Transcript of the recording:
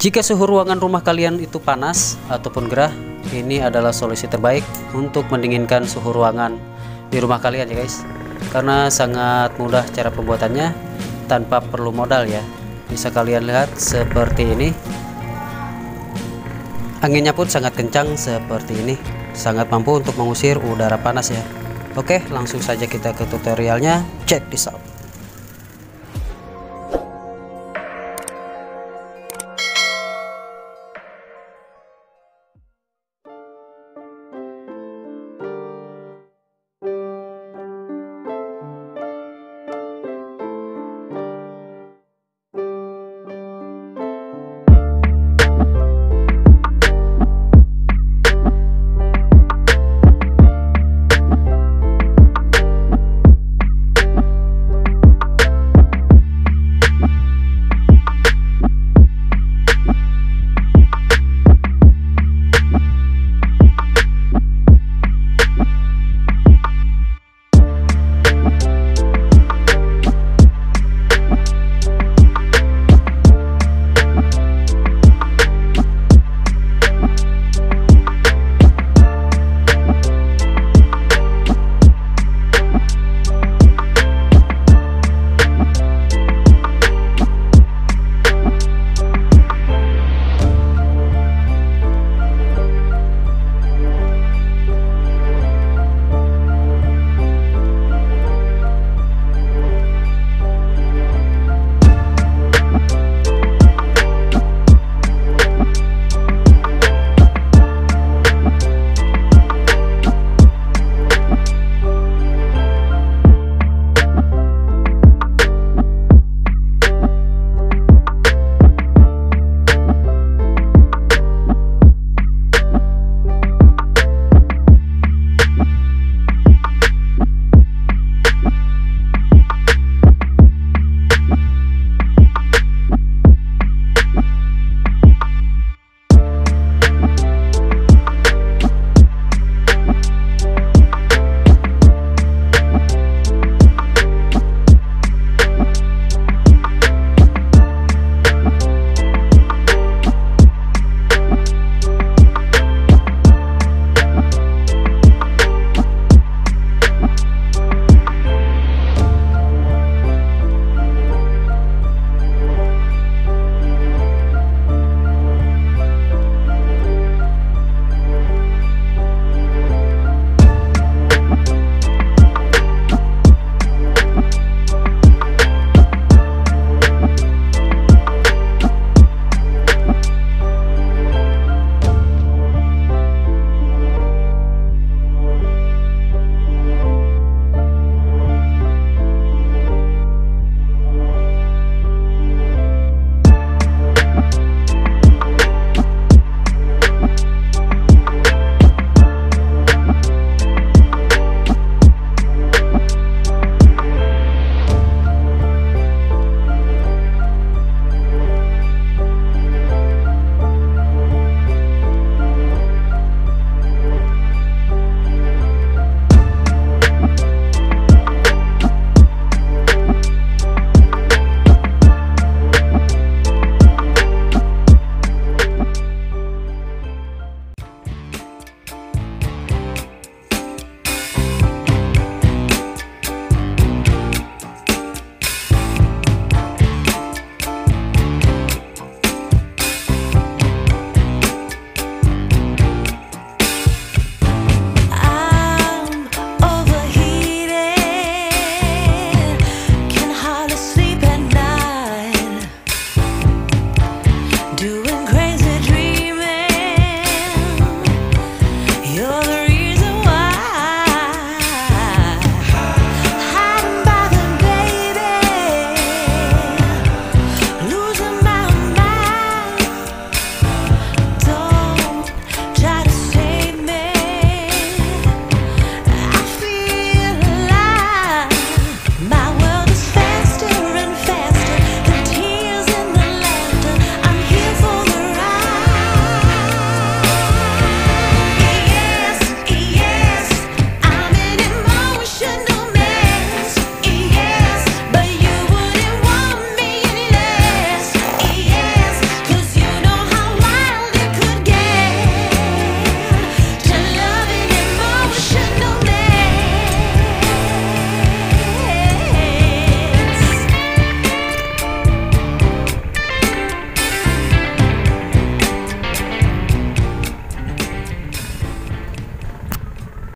Jika suhu ruangan rumah kalian itu panas ataupun gerah, ini adalah solusi terbaik untuk mendinginkan suhu ruangan di rumah kalian ya guys. Karena sangat mudah cara pembuatannya tanpa perlu modal ya. Bisa kalian lihat seperti ini. Anginnya pun sangat kencang seperti ini, sangat mampu untuk mengusir udara panas ya. Oke, langsung saja kita ke tutorialnya. Check this out.